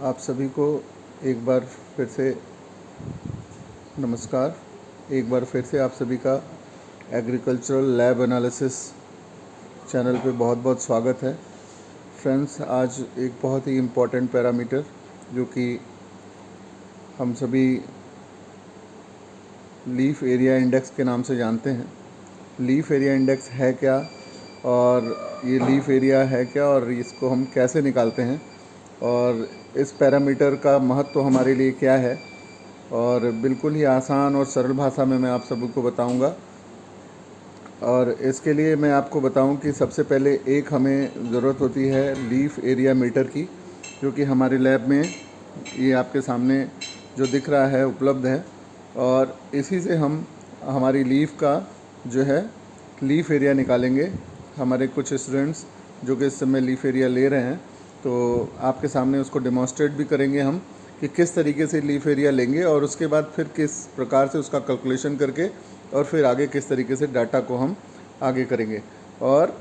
आप सभी को एक बार फिर से नमस्कार। एक बार फिर से आप सभी का एग्रीकल्चरल लैब एनालिसिस चैनल पे बहुत बहुत स्वागत है। फ्रेंड्स, आज एक बहुत ही इम्पोर्टेंट पैरामीटर जो कि हम सभी लीफ एरिया इंडेक्स के नाम से जानते हैं। लीफ एरिया इंडेक्स है क्या, और ये लीफ एरिया है क्या, और इसको हम कैसे निकालते हैं, और इस पैरामीटर का महत्व हमारे लिए क्या है, और बिल्कुल ही आसान और सरल भाषा में मैं आप सभी को बताऊंगा। और इसके लिए मैं आपको बताऊं कि सबसे पहले एक हमें ज़रूरत होती है लीफ एरिया मीटर की, जो कि हमारे लैब में ये आपके सामने जो दिख रहा है उपलब्ध है। और इसी से हम हमारी लीफ का जो है लीफ एरिया निकालेंगे। हमारे कुछ स्टूडेंट्स जो कि इस समय लीफ एरिया ले रहे हैं, तो आपके सामने उसको डेमोन्स्ट्रेट भी करेंगे हम कि किस तरीके से लीफ एरिया लेंगे, और उसके बाद फिर किस प्रकार से उसका कैलकुलेशन करके और फिर आगे किस तरीके से डाटा को हम आगे करेंगे। और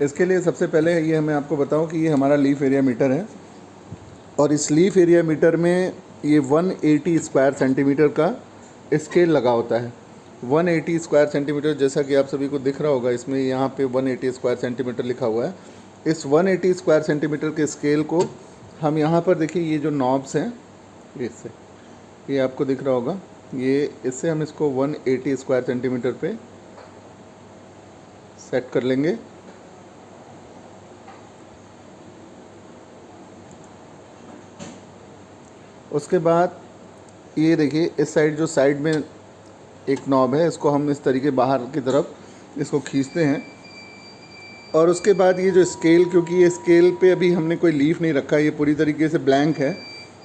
इसके लिए सबसे पहले ये मैं आपको बताऊं कि ये हमारा लीफ एरिया मीटर है, और इस लीफ एरिया मीटर में ये 180 स्क्वायर सेंटीमीटर का स्केल लगा होता है। 180 स्क्वायर सेंटीमीटर, जैसा कि आप सभी को दिख रहा होगा, इसमें यहाँ पे 180 स्क्वायर सेंटीमीटर लिखा हुआ है। इस 180 स्क्वायर सेंटीमीटर के स्केल को हम यहाँ पर देखिए, ये जो नॉब्स हैं इससे, ये आपको दिख रहा होगा, ये इससे हम इसको 180 स्क्वायर सेंटीमीटर पे सेट कर लेंगे। उसके बाद ये देखिए, इस साइड जो साइड में एक नॉब है, इसको हम इस तरीके बाहर की तरफ इसको खींचते हैं। और उसके बाद ये जो स्केल, क्योंकि ये स्केल पे अभी हमने कोई लीफ नहीं रखा, ये पूरी तरीके से ब्लैंक है,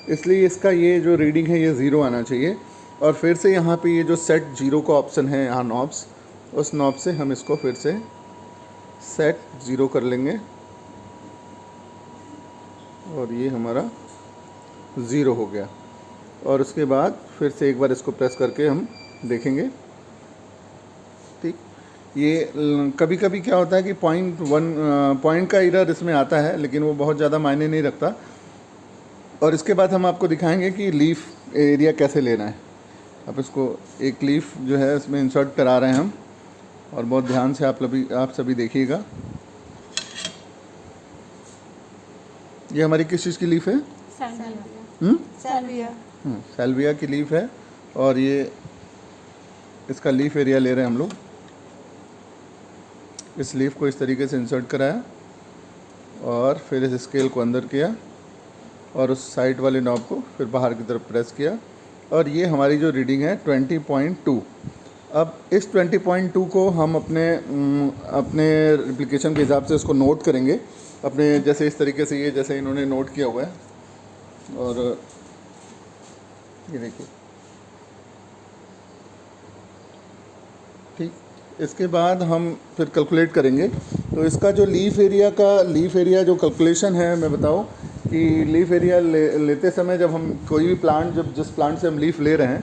इसलिए इसका ये जो रीडिंग है ये ज़ीरो आना चाहिए। और फिर से यहाँ पे ये जो सेट जीरो का ऑप्शन है यहाँ नॉब्स, उस नॉब से हम इसको फिर से सेट ज़ीरो कर लेंगे, और ये हमारा ज़ीरो हो गया। और उसके बाद फिर से एक बार इसको प्रेस करके हम देखेंगे। ठीक, ये कभी कभी क्या होता है कि पॉइंट का एरर इसमें आता है, लेकिन वो बहुत ज़्यादा मायने नहीं रखता। और इसके बाद हम आपको दिखाएंगे कि लीफ एरिया कैसे लेना है। अब इसको एक लीफ जो है इसमें इंसर्ट करा रहे हैं हम, और बहुत ध्यान से आप सभी देखिएगा। ये हमारी किस चीज़ की लीफ है? सैल्विया की लीफ है, और ये इसका लीफ एरिया ले रहे हैं हम लोग। इस लीफ को इस तरीके से इंसर्ट कराया, और फिर इस स्केल को अंदर किया, और उस साइड वाले नॉब को फिर बाहर की तरफ प्रेस किया, और ये हमारी जो रीडिंग है 20.2। अब इस 20.2 को हम अपने एप्लीकेशन के हिसाब से इसको नोट करेंगे, अपने जैसे इस तरीके से, ये जैसे इन्होंने नोट किया हुआ है। और ये देखिए, ठीक, इसके बाद हम फिर कैलकुलेट करेंगे। तो इसका जो लीफ एरिया जो कैलकुलेशन है, मैं बताऊं कि लीफ एरिया लेते समय जब हम कोई भी प्लांट, जिस प्लांट से हम लीफ ले रहे हैं,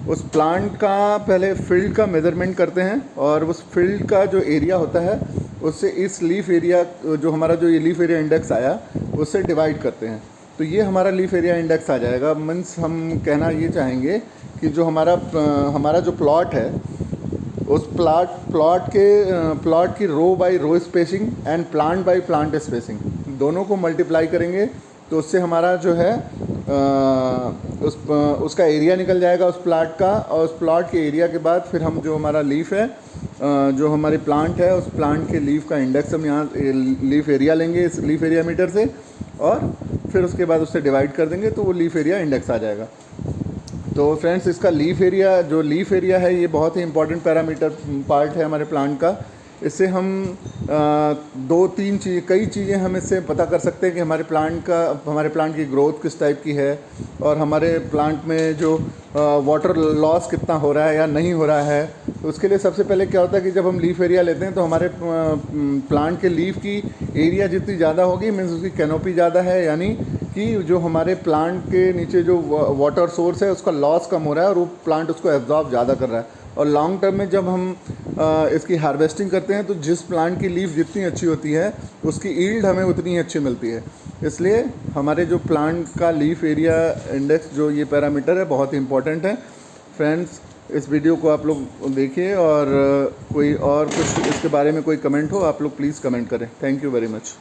उस प्लांट का पहले फील्ड का मेज़रमेंट करते हैं, और उस फील्ड का जो एरिया होता है उससे इस लीफ एरिया, जो हमारा जो ये लीफ एरिया इंडेक्स आया, उससे डिवाइड करते हैं। तो ये हमारा लीफ एरिया इंडेक्स आ जाएगा। मीन्स हम कहना ये चाहेंगे कि जो हमारा जो प्लॉट है, उस प्लॉट की row by row spacing and plant by plant spacing दोनों को मल्टीप्लाई करेंगे, तो उससे हमारा जो है उसका एरिया निकल जाएगा उस प्लॉट का। और उस प्लॉट के एरिया के बाद फिर हम जो हमारा लीफ है, जो हमारी प्लांट है, उस प्लांट के लीफ का इंडेक्स हम यहाँ लीफ एरिया लेंगे इस लीफ एरिया मीटर से, और फिर उसके बाद उससे डिवाइड कर देंगे, तो वो लीफ एरिया इंडेक्स आ जाएगा। तो फ्रेंड्स, इसका लीफ एरिया है, ये बहुत ही इंपॉर्टेंट पैरामीटर पार्ट है हमारे प्लांट का। इससे हम कई चीज़ें हम इससे पता कर सकते हैं कि हमारे प्लांट की ग्रोथ किस टाइप की है, और हमारे प्लांट में जो वाटर लॉस कितना हो रहा है या नहीं हो रहा है। तो उसके लिए सबसे पहले क्या होता है कि जब हम लीफ एरिया लेते हैं, तो हमारे प्लांट के लीफ की एरिया जितनी ज़्यादा होगी, मीन्स उसकी कैनोपी ज़्यादा है, यानी कि जो हमारे प्लांट के नीचे जो वाटर सोर्स है उसका लॉस कम हो रहा है, और वो प्लांट उसको एब्जॉर्ब ज़्यादा कर रहा है। और लॉन्ग टर्म में जब हम इसकी हार्वेस्टिंग करते हैं, तो जिस प्लांट की लीफ जितनी अच्छी होती है, उसकी ईल्ड हमें उतनी ही अच्छी मिलती है। इसलिए हमारे जो प्लांट का लीफ एरिया इंडेक्स जो ये पैरामीटर है बहुत ही इम्पोर्टेंट है। फ्रेंड्स, इस वीडियो को आप लोग देखिए, और कोई और कुछ इसके बारे में कोई कमेंट हो आप लोग प्लीज़ कमेंट करें। Thank you very much.